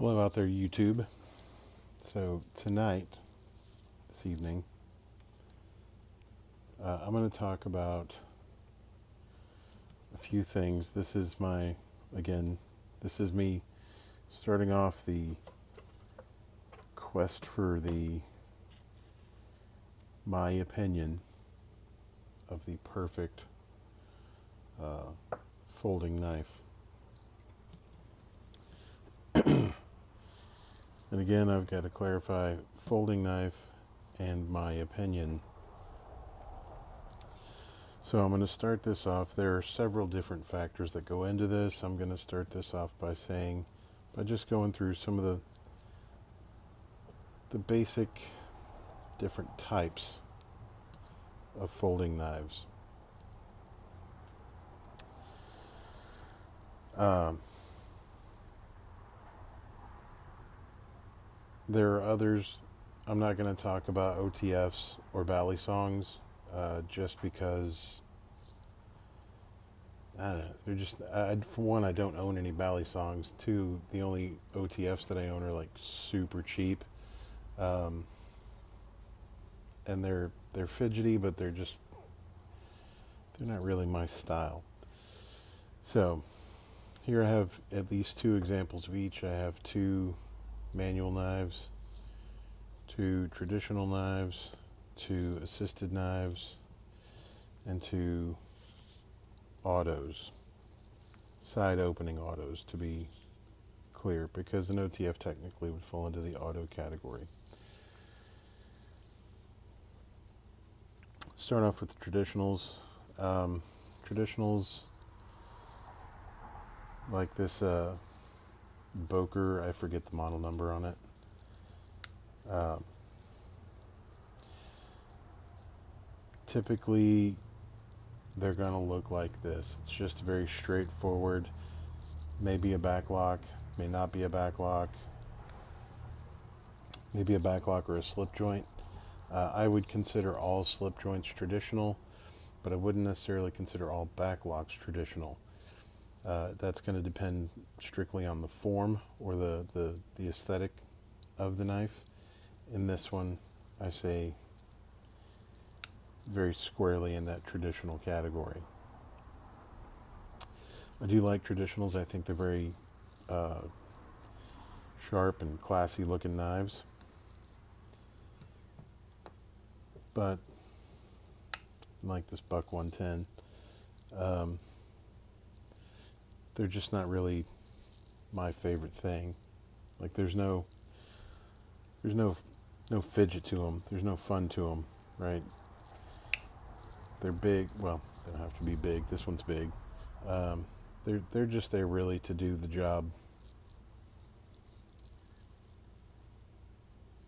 Hello out there, YouTube. So tonight, this evening, I'm going to talk about a few things. Again, this is me starting off the quest for my opinion of the perfect folding knife. And again, I've got to clarify folding knife and my opinion. So I'm going to start this off. There are several different factors that go into this. I'm going to start this off by just going through some of the basic different types of folding knives. There are others. I'm not going to talk about OTFs or Balisongs, just because I don't know. They're just, for one, I don't own any Balisongs. Two, the only OTFs that I own are like super cheap, and they're fidgety, but they're not really my style. So here I have at least two examples of each. I have two manual knives, two traditional knives, two assisted knives, and two autos, side opening autos, to be clear, because an OTF technically would fall into the auto category. Start off with the traditionals. Traditionals like this Boker, I forget the model number on it. Typically, they're going to look like this. It's just very straightforward. Maybe a backlock, may not be a backlock. Maybe a backlock or a slip joint. I would consider all slip joints traditional, but I wouldn't necessarily consider all backlocks traditional. That's going to depend strictly on the form or the aesthetic of the knife. In this one, I say very squarely in that traditional category. I do like traditionals. I think they're very sharp and classy looking knives. But like this Buck 110, they're just not really my favorite thing. Like there's no fidget to them. There's no fun to them, right? They're big. Well, they don't have to be big. This one's big. They're just there really to do the job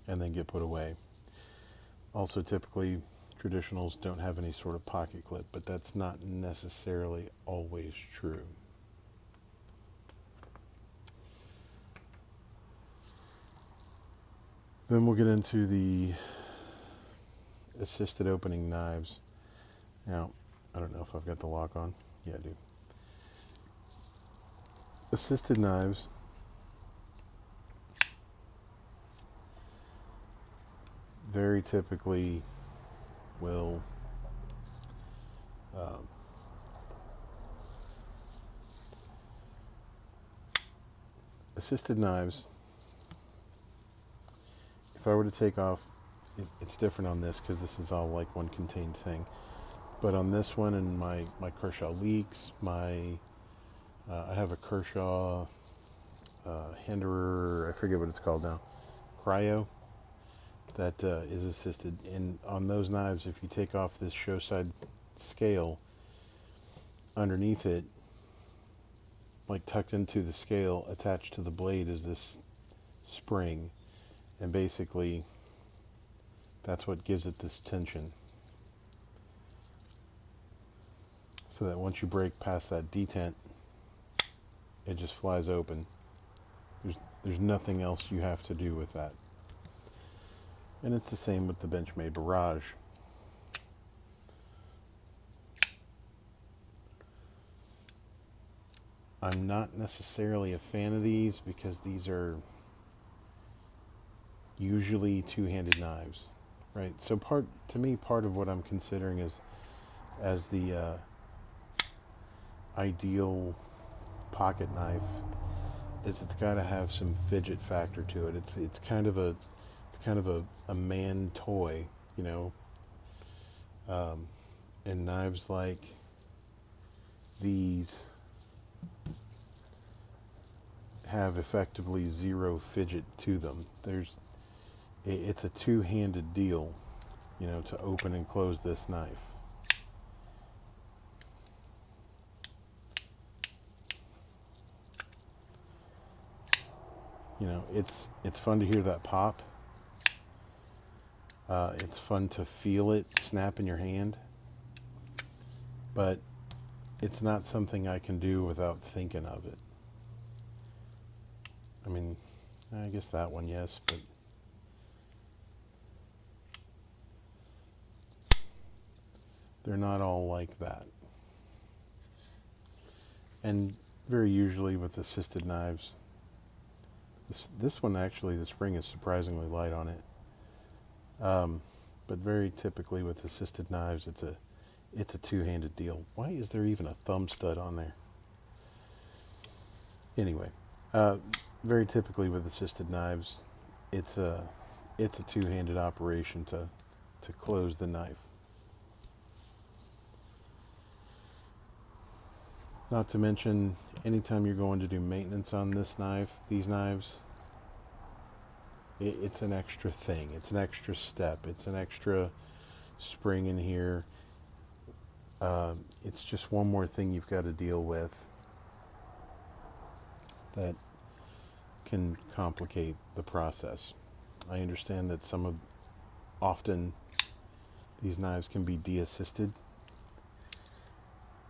and then get put away. Also, typically, traditionals don't have any sort of pocket clip, but that's not necessarily always true. Then we'll get into the assisted opening knives. Now, I don't know if I've got the lock on. Yeah, I do. Assisted knives very typically will assisted knives, if I were to take off, it's different on this because this is all like one contained thing. But on this one and my Kershaw Leaks, I have a Kershaw Hinderer, I forget what it's called now, Cryo, that is assisted. And on those knives, if you take off this show side scale, underneath it, like tucked into the scale, attached to the blade, is this spring. And basically, that's what gives it this tension. So that once you break past that detent, it just flies open. There's nothing else you have to do with that. And it's the same with the Benchmade Barrage. I'm not necessarily a fan of these because these are usually two-handed knives, right? So to me, part of what I'm considering is as the ideal pocket knife is it's got to have some fidget factor to it. It's kind of a man toy, you know. And knives like these have effectively zero fidget to them. It's a two-handed deal, you know, to open and close this knife. You know, it's fun to hear that pop. It's fun to feel it snap in your hand, but it's not something I can do without thinking of it. I mean, I guess that one, yes, but they're not all like that. And very usually with assisted knives, this one actually, the spring is surprisingly light on it. But very typically with assisted knives, it's a two-handed deal. Why is there even a thumb stud on there? Anyway, very typically with assisted knives, it's a two-handed operation to close the knife. Not to mention, anytime you're going to do maintenance on these knives, it's an extra thing. It's an extra step. It's an extra spring in here. It's just one more thing you've got to deal with that can complicate the process. I understand that often these knives can be de-assisted,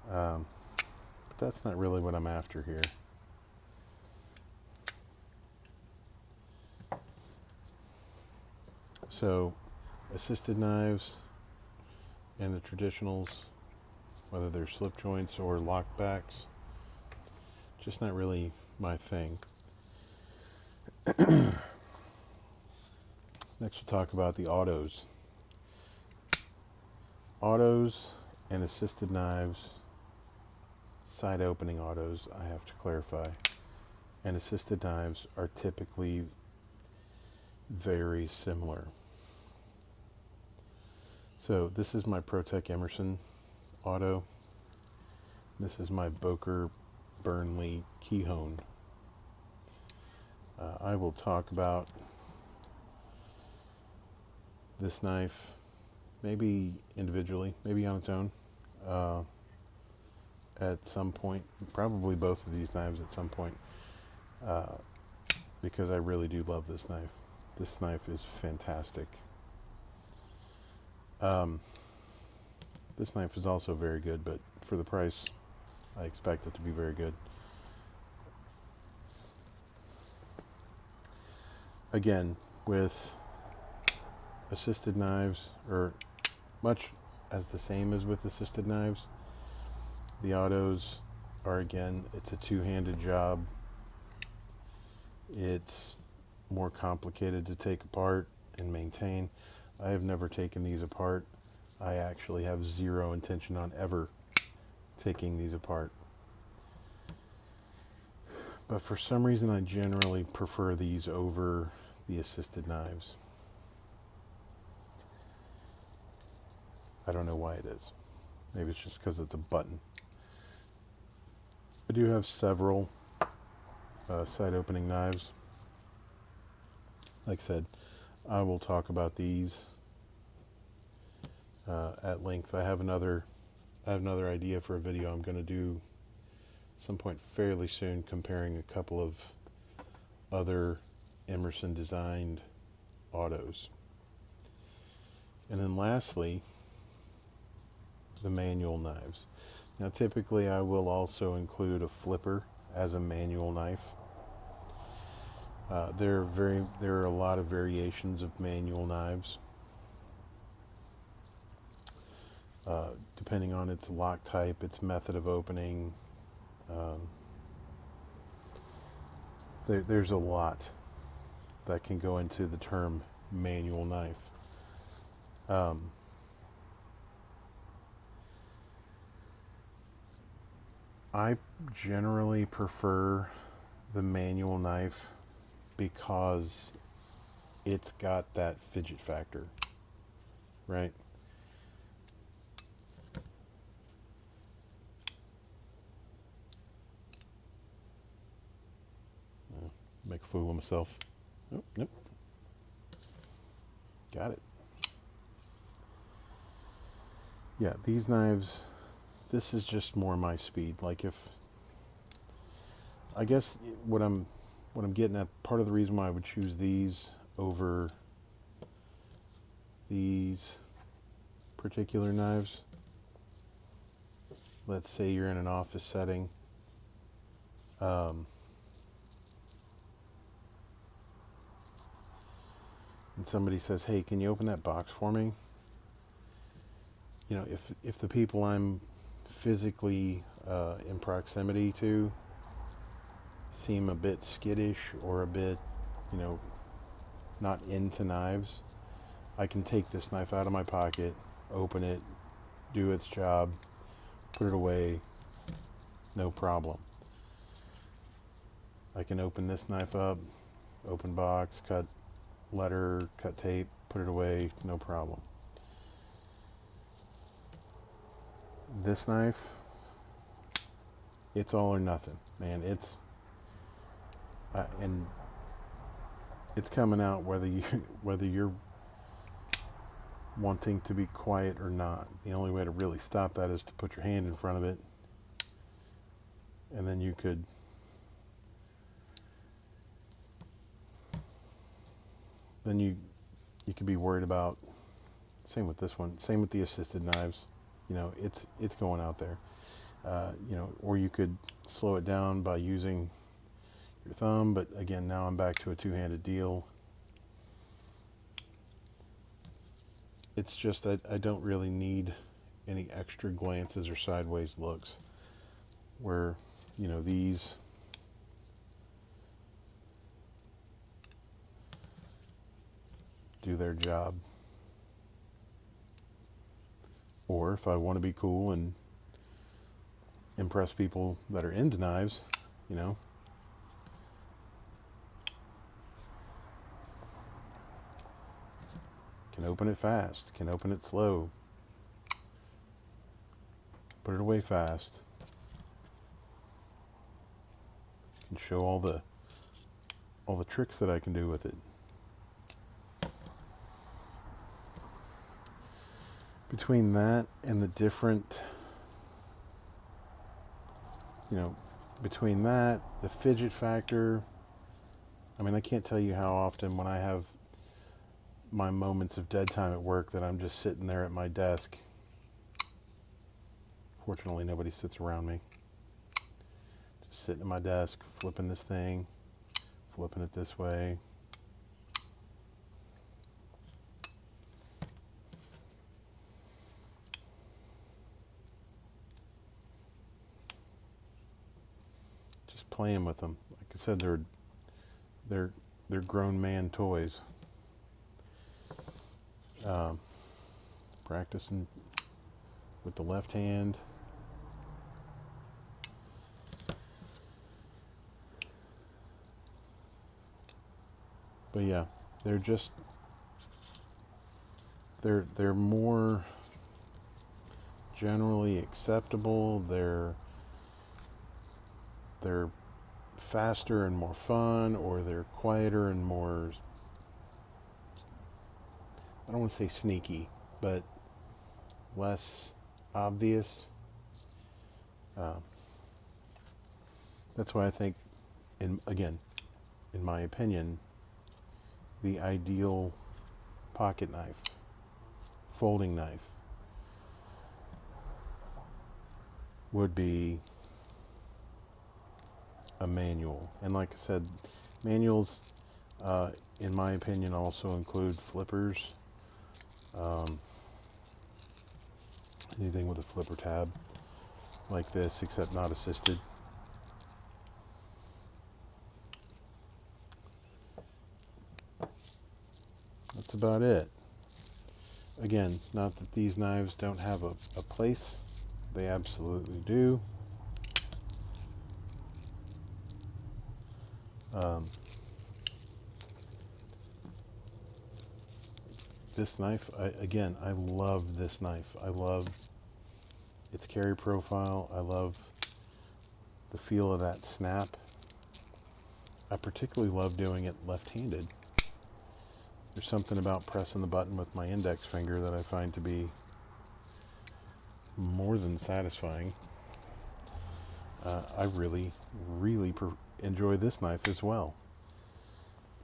but that's not really what I'm after here. So, assisted knives and the traditionals, whether they're slip joints or lockbacks, just not really my thing. Next we'll talk about the autos. Autos and assisted knives, side opening autos, I have to clarify, and assisted knives are typically very similar. So this is my ProTech Emerson auto. This is my Boker Burnley Keyhone. I will talk about this knife maybe individually, maybe on its own, at some point, probably both of these knives at some point, because I really do love this knife. This knife is fantastic. This knife is also very good, but for the price, I expect it to be very good. Again, with assisted knives, or much as the same as with assisted knives, the autos are, again, it's a two-handed job. It's more complicated to take apart and maintain. I have never taken these apart. I actually have zero intention on ever taking these apart. But for some reason, I generally prefer these over the assisted knives. I don't know why it is. Maybe it's just because it's a button. I do have several side opening knives. Like I said, I will talk about these at length. I have another idea for a video I'm going to do some point fairly soon, comparing a couple of other Emerson designed autos. And then lastly, the manual knives. Now typically I will also include a flipper as a manual knife. There are a lot of variations of manual knives, depending on its lock type, its method of opening. There's a lot. that can go into the term manual knife. I generally prefer the manual knife because it's got that fidget factor, right? Make a fool of myself. Nope, nope. Got it. Yeah, these knives, this is just more my speed. Like if, I guess what I'm getting at, part of the reason why I would choose these over these particular knives, let's say you're in an office setting, and somebody says, hey, can you open that box for me? You know, if the people I'm physically in proximity to seem a bit skittish or a bit, you know, not into knives, I can take this knife out of my pocket, open it, do its job, put it away, no problem. I can open this knife up, open box, cut letter, cut tape, put it away, no problem. This knife, it's all or nothing, man. And it's coming out whether you're wanting to be quiet or not. The only way to really stop that is to put your hand in front of it, and then you could could be worried about. Same with this one. Same with the assisted knives. You know, it's going out there. You know, or you could slow it down by using your thumb. But again, now I'm back to a two-handed deal. It's just that I don't really need any extra glances or sideways looks. Where, you know, these do their job. Or if I want to be cool and impress people that are into knives, you know, can open it fast, can open it slow, put it away fast, can show all the tricks that I can do with it. Between that and the different, you know, between that, the fidget factor, I mean, I can't tell you how often when I have my moments of dead time at work that I'm just sitting there at my desk. Fortunately, nobody sits around me. Just sitting at my desk, flipping this thing, flipping it this way. Just playing with them. Like I said, they're grown man toys. Practicing with the left hand. But yeah, they're more generally acceptable. They're faster and more fun, or they're quieter and more, I don't want to say sneaky, but less obvious. That's why I think, in my opinion, the ideal pocket knife, folding knife, would be a manual. And like I said, manuals, in my opinion, also include flippers. Anything with a flipper tab like this, except not assisted. just about it. Again, not that these knives don't have a place. They absolutely do. This knife, I love this knife. I love its carry profile. I love the feel of that snap. I particularly love doing it left-handed. There's something about pressing the button with my index finger that I find to be more than satisfying. I really, really enjoy this knife as well.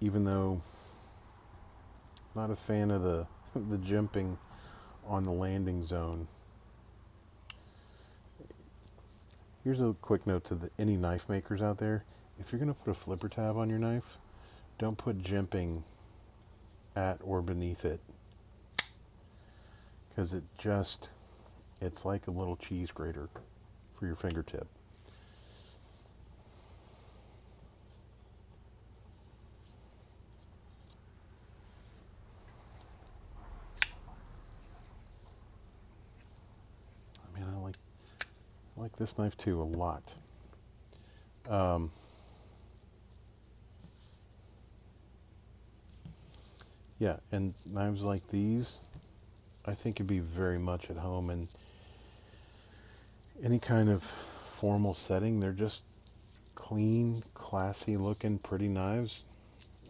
Even though I'm not a fan of the jimping on the landing zone. Here's a quick note to any knife makers out there. If you're going to put a flipper tab on your knife, don't put jimping at or beneath it. Because it's like a little cheese grater for your fingertip. I mean, I like this knife too a lot. Yeah, and knives like these, I think could be very much at home in any kind of formal setting. They're just clean, classy looking, pretty knives.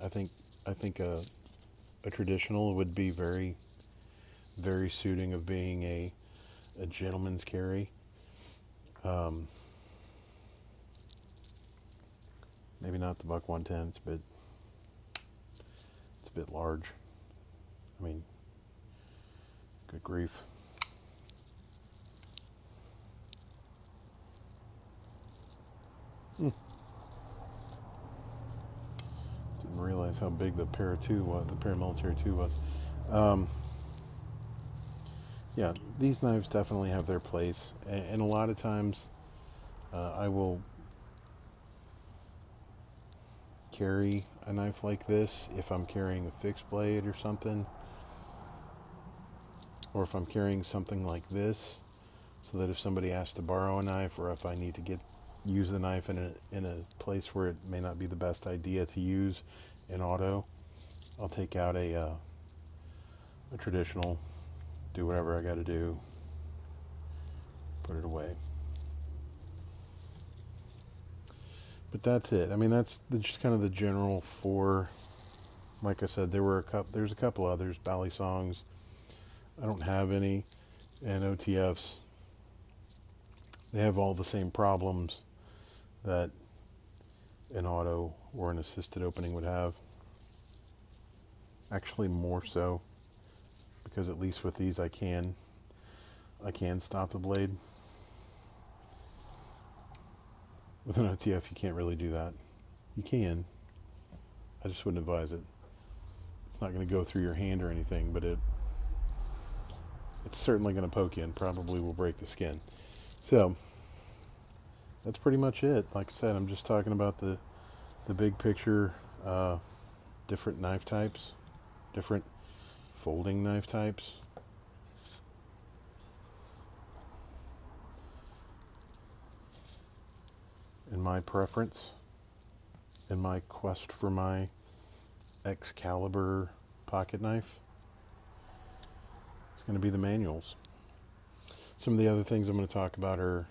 I think a traditional would be very, very suiting of being a gentleman's carry. Maybe not the Buck 110. It's a bit large. I mean, good grief. Didn't realize how big the Para 2 was, the Paramilitary 2 was. Yeah, these knives definitely have their place, and a lot of times I will carry a knife like this if I'm carrying a fixed blade or something, or if I'm carrying something like this, so that if somebody asks to borrow a knife, or if I need to use the knife in a place where it may not be the best idea to use in auto, I'll take out a traditional, do whatever I got to do, put it away. But that's it. I mean, that's just kind of the general four. Like I said, there's a couple others, Balisongs. I don't have any, and OTFs. They have all the same problems that an auto or an assisted opening would have. Actually, more so, because at least with these I can stop the blade. With an OTF, you can't really do that. You can. I just wouldn't advise it. It's not going to go through your hand or anything, but it's certainly going to poke you and probably will break the skin. So that's pretty much it. Like I said, I'm just talking about the big picture, different knife types, different folding knife types. In my preference, in my quest for my Excalibur pocket knife, it's going to be the manuals. Some of the other things I'm going to talk about are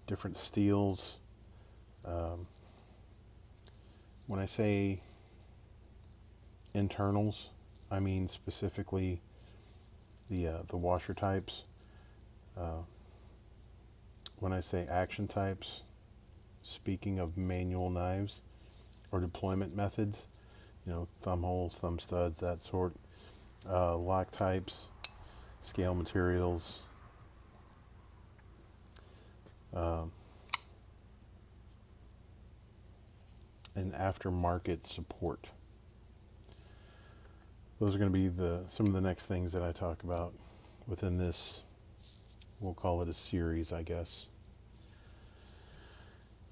different steels. When I say internals, I mean specifically the washer types. When I say action types, speaking of manual knives or deployment methods, thumb holes, thumb studs, that sort. Lock types, scale materials, and aftermarket support. Those are going to be some of the next things that I talk about within this. We'll call it a series, I guess.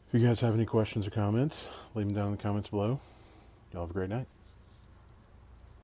If you guys have any questions or comments, leave them down in the comments below. Y'all have a great night.